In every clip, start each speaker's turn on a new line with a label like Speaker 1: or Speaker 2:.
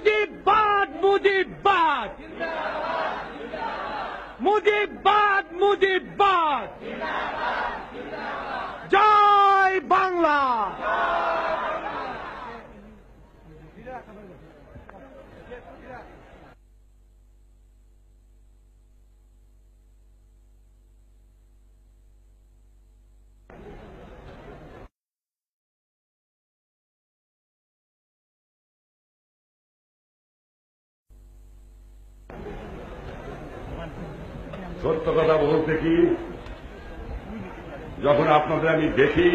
Speaker 1: মুজিববাদ মুজিববাদ মুজিববাদ মুজিববাদ জয় বাংলা।
Speaker 2: সত্য কথা বলতে কি, যখন আপনাদের আমি দেখি,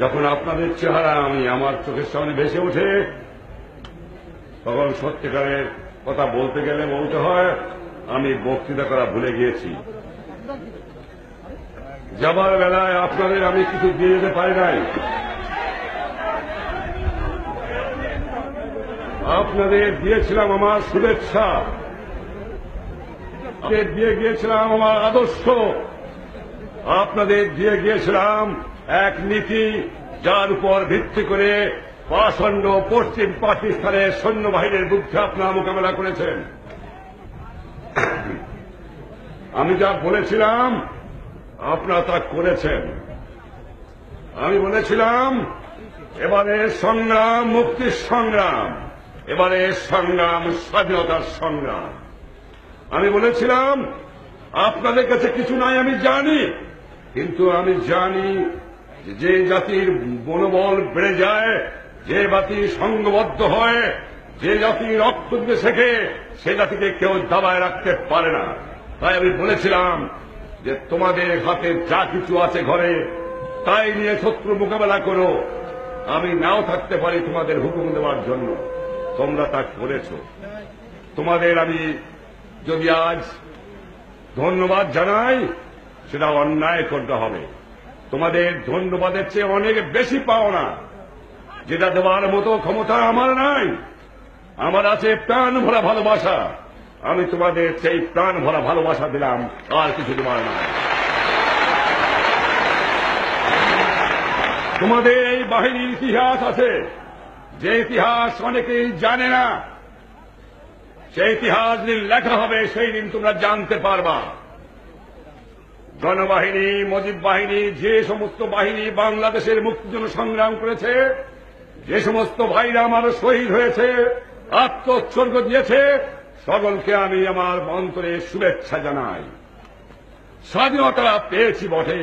Speaker 2: যখন আপনাদের চেহারা আমি আমার চোখের সামনে ভেসে ওঠে, তখন সত্যিকারের কথা বলতে গেলে বলতে হয় আমি বক্তৃতা করা ভুলে গিয়েছি। যাবার বেলায় আপনাদের আমি কিছু দিয়ে যেতে পারি নাই। আপনাদের দিয়েছিলাম আমার শুভেচ্ছা, দিয়ে গিয়েছিলাম আমার আদর্শ, আপনাদের দিয়ে গিয়েছিলাম এক নীতি যার উপর ভিত্তি করে পাষণ্ড পশ্চিম পাকিস্তানের সৈন্যবাহিনীর বিরুদ্ধে আপনারা মোকাবেলা করেছেন। আমি যা বলেছিলাম আপনারা তা করেছেন। আমি বলেছিলাম এবারে সংগ্রাম মুক্তির সংগ্রাম, এবারে সংগ্রাম স্বাধীনতার সংগ্রাম। আমি বলেছিলাম আপনাদের কাছে কিছু নাই আমি জানি, কিন্তু আমি জানি যে জাতির মনোবল বেড়ে যায়, যে জাতি সংঘবদ্ধ হয়, যে জাতি রক্ত দিতে শেখে, সে জাতিকে কেউ দাবায় রাখতে পারে না। তাই আমি বলেছিলাম যে তোমাদের হাতে যা কিছু আছে ঘরে তাই নিয়ে শত্রু মোকাবেলা করো। আমি নাও থাকতে পারি তোমাদের হুকুম দেওয়ার জন্য, তোমরা তা করেছ। তোমাদের আমি যদি আজ ধন্যবাদ জানাই সেটা অন্যায় করতে হবে। তোমাদের ধন্যবাদের চেয়ে অনেক বেশি পাওনা, যেটা দেওয়ার মতো ক্ষমতা আমার নাই। আমার আছে প্রাণ ভরা ভালোবাসা, আমি তোমাদের সেই প্রাণ ভরা ভালোবাসা দিলাম, আর কিছু দেওয়ার নাই। তোমাদের এই বাহিনীর ইতিহাস আছে, যে ইতিহাস অনেকেই জানে না। সেই ইতিহাস দিন লেখা হবে, সেই দিন তোমরা জানতে পারবা জনবাহিনী, মুজিব বাহিনী, যে সমস্ত বাহিনী বাংলাদেশের মুক্তির জন্য সংগ্রাম করেছে, যে সমস্ত ভাইরা আমার শহীদ হয়েছে, আত্মোৎসর্গ দিয়েছে, সকলকে আমি আমার অন্তরে শুভেচ্ছা জানাই। স্বাধীনতা পেয়েছি বটে,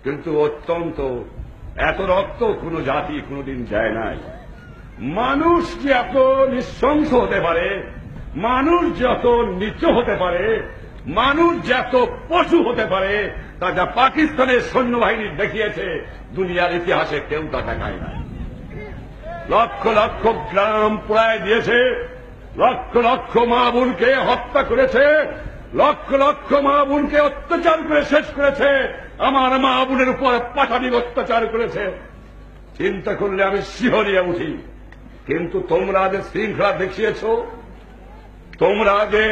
Speaker 2: কিন্তু অত্যন্ত এত রক্ত কোন জাতি কোনদিন দেয় নাই। মানুষ যে এত নৃশংস হতে পারে, মানুষ যে এত নিচু হতে পারে, মানুষ যে এত পশু হতে পারে, তা যা পাকিস্তানের সৈন্যবাহিনী দেখিয়েছে দুনিয়ার ইতিহাসে কেউ তা দেখায় না। লক্ষ লক্ষ গ্রাম পোড়ায় দিয়েছে, লক্ষ লক্ষ মা বোনকে হত্যা করেছে, লক্ষ লক্ষ মা বোনকে অত্যাচার করে শেষ করেছে, আমার মা বোনের উপর পাশাবিক অত্যাচার করেছে। চিন্তা করলে আমি শিহরিয়া উঠি। কিন্তু তোমরা যে শৃঙ্খলা দেখিয়েছ, তোমরা যে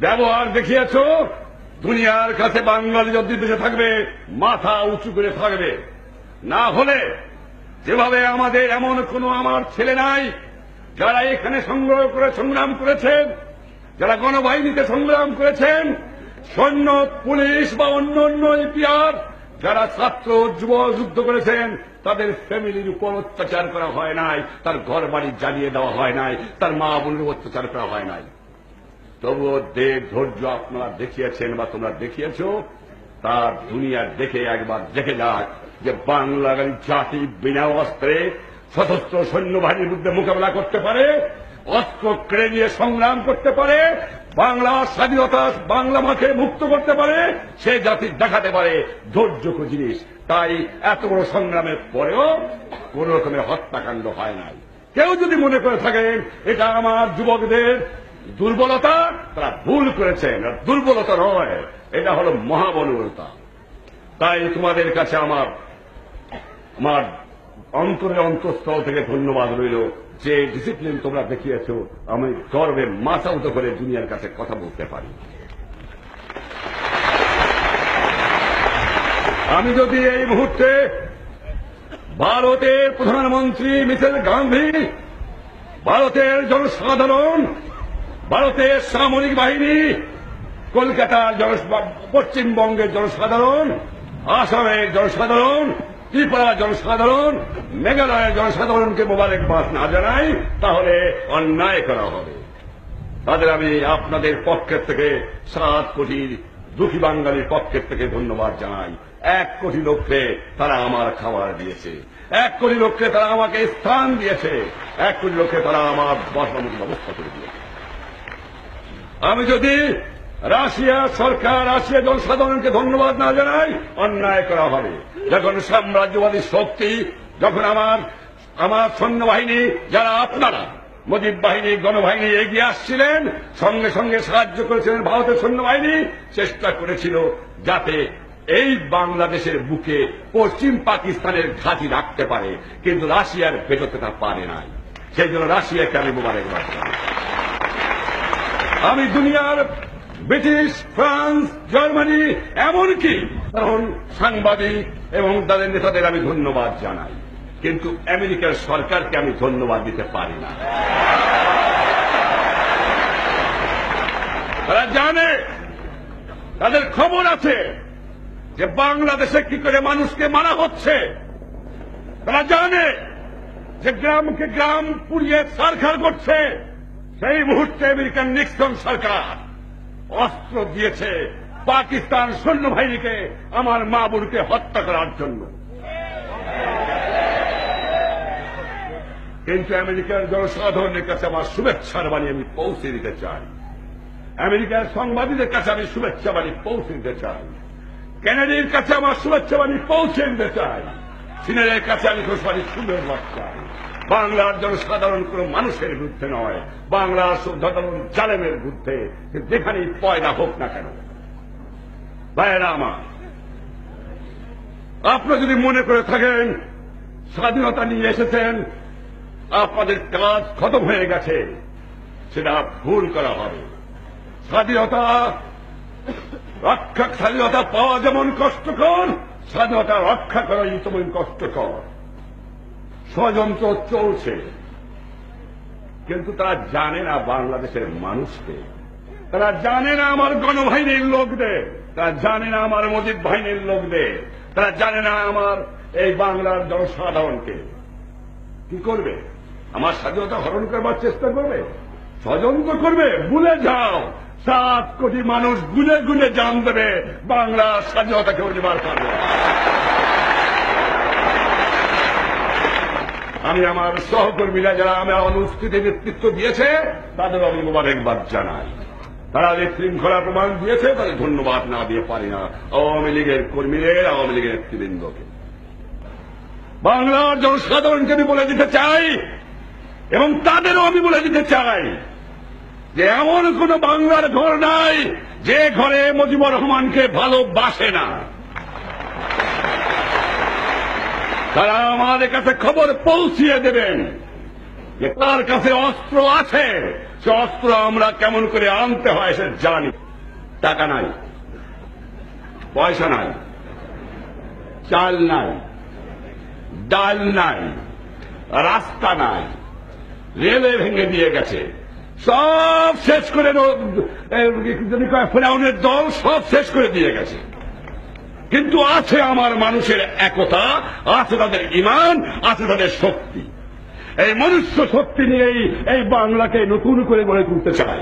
Speaker 2: ব্যবহার দেখিয়েছ, দুনিয়ার কাছে বাঙালি যদি দেশে থাকবে মাথা উঁচু করে থাকবে। না হলে যেভাবে আমাদের এমন কোন আমার ছেলে নাই যারা এখানে সংগ্রহ করে সংগ্রাম করেছেন, যারা গণবাহিনীতে সংগ্রাম করেছেন, সৈন্য পুলিশ বা অন্য অন্য ইতিহাস যারা ছাত্র যুব যুদ্ধ করেছেন, তাদের ফ্যামিলির উপর অত্যাচার করা হয় নাই, তার ঘর বাড়ি জ্বালিয়ে দেওয়া হয় নাই, তার মা বোনের অত্যাচার করা হয় নাই। তবুও ধৈর্য আপনারা দেখিয়েছেন বা তোমরা দেখিয়েছ, তার দুনিয়ার দেখে একবার দেখে যাক যে বাংলার জাতি বিনা অস্ত্রে সশস্ত্র সৈন্যবাহিনীর বিরুদ্ধে মোকাবেলা করতে পারে, অস্ত্র কেড়ে নিয়ে সংগ্রাম করতে পারে, বাংলা স্বাধীনতা বাংলা মাকে মুক্ত করতে পারে, সে জাতি দেখাতে পারে ধৈর্যকর জিনিস। তাই এত বড় সংগ্রামের পরেও কোন রকমের হত্যাকাণ্ড হয় নাই। কেউ যদি মনে করে থাকেন এটা আমার যুবকদের দুর্বলতা, তারা ভুল করেছেন। দুর্বলতা নয়, এটা হল মহাবলবতা। তাই তোমাদের কাছে আমার অন্তরের অন্তঃস্থল থেকে ধন্যবাদ রইল যে ডিসিপ্লিন তোমরা দেখিয়েছ। আমি গর্বে মাথা উঁচু করে দুনিয়ার কাছে কথা বলতে পারি। আমি যদি এই মুহূর্তে ভারতের প্রধানমন্ত্রী মিসেস গান্ধী, ভারতের জনসাধারণ, ভারতের সামরিক বাহিনী, কলকাতার পশ্চিমবঙ্গের জনসাধারণ, আসামের জনসাধারণ, ত্রিপুরার জনসাধারণ, মেঘালয়ের জনসাধারণকে মোবারকবাদ না জানাই তাহলে অন্যায় করা হবে। তাদের আমি আপনাদের পক্ষের থেকে 7 কোটি দুঃখী বাঙালির পক্ষের থেকে ধন্যবাদ জানাই। 1 কোটি লোককে তারা আমার খাবার দিয়েছে, 1 কোটি লোককে তারা আমাকে স্থান দিয়েছে, 1 কোটি লোককে তারা আমার বসানোর ব্যবস্থা করে দিয়েছে। আমি যদি রাশিয়া সরকার, রাশিয়া জনসাধারণকে ধন্যবাদ না জানাই অন্যায় করা হবে। যখন সাম্রাজ্যবাদী শক্তি, যখন আমার সৈন্যবাহিনী, যারা আপনারা মুজিব বাহিনী, গণবাহিনী এগিয়ে আসছিলেন, সঙ্গে সঙ্গে সাহায্য করেছিলেন ভারতের সৈন্যবাহিনী, চেষ্টা করেছিল যাতে এই বাংলাদেশের বুকে পশ্চিম পাকিস্তানের ঘাঁটি রাখতে পারে, কিন্তু রাশিয়ার ভেতরতে তা পারে নাই। সেই জন্য রাশিয়াকে আমি মোবারকবাদ জানাই। আমি দুনিয়ার ব্রিটিশ, ফ্রান্স, জার্মানি, এমনকি তখন সাংবাদিক এবং তাদের নেতাদের আমি ধন্যবাদ জানাই, কিন্তু আমেরিকার সরকারকে আমি ধন্যবাদ দিতে পারি না। তারা জানে, তাদের খবর আছে যে বাংলাদেশে কি করে মানুষকে মারা হচ্ছে। তারা জানে যে গ্রামকে গ্রাম পুড়িয়ে ছারখার করছে। সেই মুহূর্তে আমেরিকান নিক্সন সরকার অস্ত্র দিয়েছে পাকিস্তান সৈন্যবাহিনীকে আমার মা বোনকে হত্যা করার জন্য। কিন্তু আমেরিকার জনসাধারণের কাছে আমার শুভেচ্ছার বাণী আমি পৌঁছে দিতে চাই। আমেরিকার সাংবাদিকদের কাছে আমি শুভেচ্ছা বাণী পৌঁছে দিতে চাই। কেনেডির কাছে আমার শুভেচ্ছা বাণী পৌঁছে দিতে চাই। চীনের কাছে আমি সুন্দরবাদ চাই। বাংলার জনসাধারণ কোন মানুষের বিরুদ্ধে নয়, বাংলার সাধারণ জালেমের বিরুদ্ধে, যেখানেই পয়দা হোক না কেন। ভাইয়েরা আমার, আপনারা যদি মনে করে থাকেন স্বাধীনতা নিয়ে এসেছেন, আপনাদের কাজ খতম হয়ে গেছে, সেটা ভুল করা হবে। স্বাধীনতা পাওয়া যেমন কষ্টকর, স্বাধীনতা রক্ষা করাই তেমন কষ্টকর। ষড়যন্ত্র চলছে, কিন্তু তারা জানে না বাংলাদেশের মানুষকে, তারা জানে না আমার গণবাহিনীর লোকদের, তারা জানে না আমার মুজিব বাহিনীর লোকদের, তারা জানে না আমার এই বাংলার জনসাধারণকে। কি করবে? আমার স্বাধীনতা হরণ করবার চেষ্টা করবে, ষড়যন্ত্র করবে। ভুলে যাও, 7 কোটি মানুষ গুনে গুনে জান দেবে বাংলার স্বাধীনতাকে অধিকার পাবে। আমি আমার সহকর্মীরা যারা আমার অনুষ্ঠিত নেতৃত্ব দিয়েছে তাদের আমি মোবারকবাদ জানাই। তারা যে শৃঙ্খলা প্রমাণ দিয়েছে তাদের ধন্যবাদ না দিয়ে পারি না আওয়ামী লীগের কর্মীদের, আওয়ামী লীগের নেতৃবৃন্দকে। বাংলার জনসাধারণকে আমি বলে দিতে চাই এবং তাদেরও আমি বলে দিতে চাই যে এমন কোন বাংলার ঘর নাই যে ঘরে মুজিবুর রহমানকে ভালোবাসে না। তারা আমাদের কাছে খবর পৌঁছিয়ে দেবেন যে তার কাছে অস্ত্র আছে, সে অস্ত্র আমরা কেমন করে আনতে হয় সে জানি। টাকা নাই, পয়সা নাই, চাল নাই, ডাল নাই, রাস্তা নাই, রেলে ভেঙে দিয়ে গেছে, সব শেষ করে ফেরাউনের দল সব শেষ করে দিয়ে গেছে। কিন্তু আছে আমার মানুষের একতা, আছে তাদের ঈমান, আছে তাদের শক্তি। এই মনুষ্য শক্তি নিয়েই এই বাংলাকে নতুন করে গড়ে তুলতে চাই।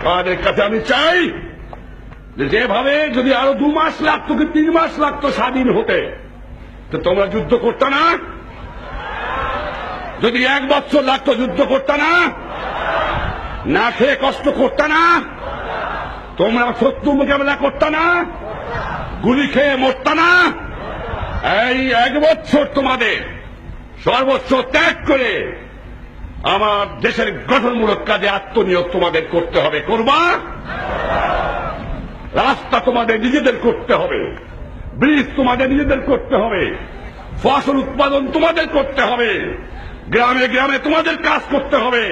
Speaker 2: তাদের কাছে আমি চাই যেভাবে যদি আরো 2 মাস লাগতো কি 3 মাস লাগতো স্বাধীন হতে, তো তোমরা যুদ্ধ করতে না? যদি 1 বছর লাগতো যুদ্ধ করতে না? না খেয়ে কষ্ট করতে না? তোমরা শত্রু মোকাবেলা করতে না? গুলি খেয়ে মরতে না? এই 1 বছর তোমাদের সর্বোচ্চ ত্যাগ করে আমার দেশের গঠনমূলক কাজে আত্মনিয়োগ তোমাদের করতে হবে। করবা? রাস্তা তোমাদের নিজেদের করতে হবে, ব্রিজ তোমাদের নিজেদের করতে হবে, ফসল উৎপাদন তোমাদের করতে হবে, গ্রামে গ্রামে তোমাদের কাজ করতে হবে,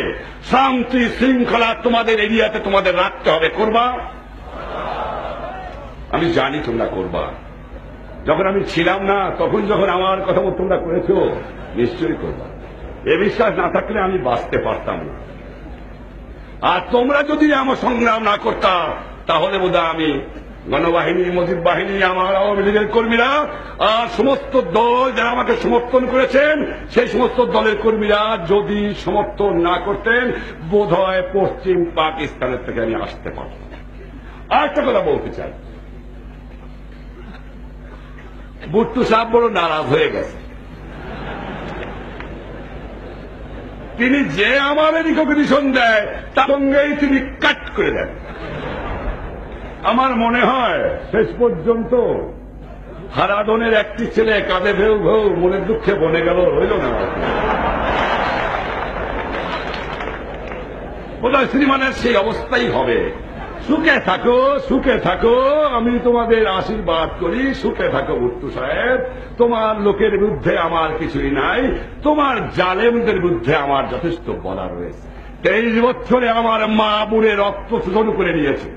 Speaker 2: শান্তি শৃঙ্খলা তোমাদের এরিয়াতে তোমাদের রাখতে হবে। করবা? আমি জানি তোমরা করবা। যখন আমি ছিলাম না, তখন যখন আমার কথা মতো তোমরা করেছো, নিশ্চয়ই করবা। এ বিশ্বাস না থাকলে আমি বাঁচতে পারতাম না। আর তোমরা যদি আমার সংগ্রাম না করতা, তাহলে বোধহয় আমি গণবাহিনী, মুজিব বাহিনী, আমার আওয়ামী লীগের কর্মীরা আর সমস্ত দল যারা আমাকে সমর্থন করেছেন, সেই সমস্ত দলের কর্মীরা যদি সমর্থন না করতেন, বোধহয় পশ্চিম পাকিস্তানের থেকে আমি আসতে পারতাম। আর একটা কথা বলতে চাই, ভুট্টো সাহেব বড় নারাজ হয়ে গেছে। তিনি যে আমার রিকগনিশন দেয় তার সঙ্গেই তিনি কাট করে দেন। আমার মনে হয় শেষ পর্যন্ত হারাদনের একটি ছেলে কাঁধে ভেউ ভেউ মনের দুঃখে বনে গেল, হইল না বোধহয় শ্রীমানের সেই অবস্থাই হবে। সুখে থাকো, সুখে থাকো, আমি তোমাদের আশীর্বাদ করি। সুখে থাকো ভুট্টো সাহেব, তোমার লোকের বিরুদ্ধে আমার কিছুই নাই, তোমার জালেমদের বিরুদ্ধে আমার যথেষ্ট বলা রয়েছে। 23 বছরে আমার মা বোনের রক্ত শোষণ করে নিয়েছে।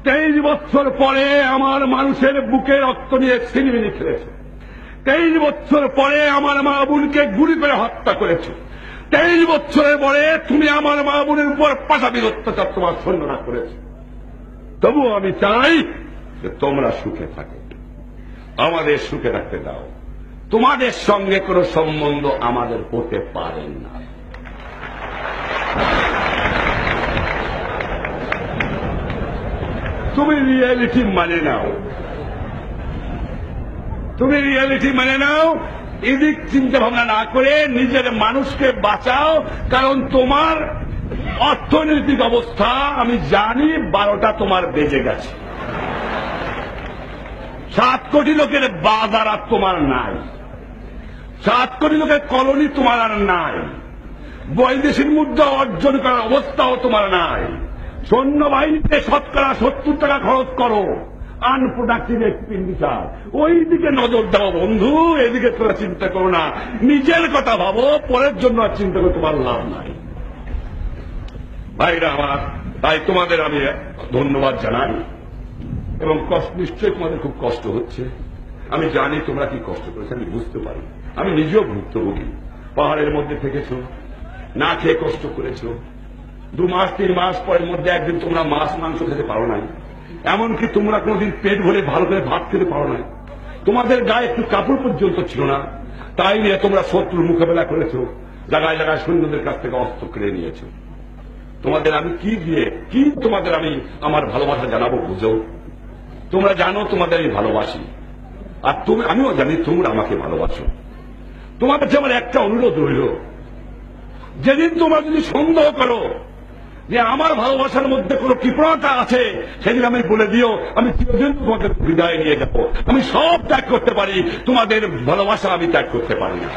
Speaker 2: 23 বছর পরে আমার মানুষের বুকে রক্ত নিয়ে ছিনিমিনি খেলেছে। 23 বছর পরে আমার মা বোনকে গুলি করে হত্যা করেছে। 23 বছরের পরে তুমি আমার মা বোনের উপর পাশাপাশি অত্যাচার তোমার সৈন্যরা করেছে। তবুও আমি চাই যে তোমরা সুখে থাকো, আমাদের সুখে থাকতে দাও। তোমাদের সঙ্গে কোনো সম্বন্ধ আমাদের হতে পারে না। তুমি রিয়েলিটি মানে নাও, তুমি রিয়েলিটি মানে নাও। এদিক চিন্তা ভাবনা না করে নিজের মানুষকে বাঁচাও। কারণ তোমার অর্থনৈতিক অবস্থা আমি জানি 12টা তোমার বেজে গেছে। 7 কোটি লোকের বাজার আর তোমার নাই, 7 কোটি লোকের কলোনি তোমার আর নাই, বৈদেশিক মুদ্রা অর্জন করার অবস্থাও তোমার নাই। সৈন্যবাহিনীতে শতকরা 70 টাকা খরচ করো, আনপ্রোডাক্টিভ এক্সপেন্ডিচার। ওই দিকে নজর দাও বন্ধু, এদিকে তোরা চিন্তা করো না। নিজের কথা ভাবো, পরের জন্য আর চিন্তা করে তোমার লাভ নাই। ভাইরা আমার, তাই তোমাদের আমি ধন্যবাদ জানাই। এবং নিশ্চয়ই তোমাদের খুব কষ্ট হচ্ছে, আমি জানি তোমরা কি কষ্ট করেছো, আমি বুঝতে পারি। আমি নিজেও ভুক্তভোগী। পাহাড়ের মধ্যে থেকেছো, না খেয়ে কষ্ট করেছো, 2 মাস 3 মাস পরের মধ্যে একদিন তোমরা মাছ মাংস খেতে পারো নাই, এমনকি তোমরা কোনোদিন পেট ভরে ভালো করে ভাত খেতে পারো নাই, তোমাদের গায়ে একটু কাপড় পর্যন্ত ছিল না। তাই নিয়ে তোমরা শত্রুর মোকাবেলা করেছো, জায়গায় জায়গায় সৈন্যদের কাছ থেকে অস্ত্র কেড়ে নিয়েছো। তোমাদের আমি কি দিয়ে কি তোমাদের আমি আমার ভালোবাসা জানাবো বুঝো? তোমরা জানো তোমাদের আমি ভালোবাসি, আর আমিও জানি তোমরা আমাকে ভালোবাসো। তোমাদের যে আমার একটা অনুরোধ রইল, যেদিন তোমরা যদি সন্দেহ করো যে আমার ভালোবাসার মধ্যে কোনো কৃপণতা আছে, সেদিন আমি বলে দিও আমি চিরদিন তোমাদের বিদায় নিয়ে যাব। আমি সব ত্যাগ করতে পারি, তোমাদের ভালোবাসা আমি ত্যাগ করতে পারি না।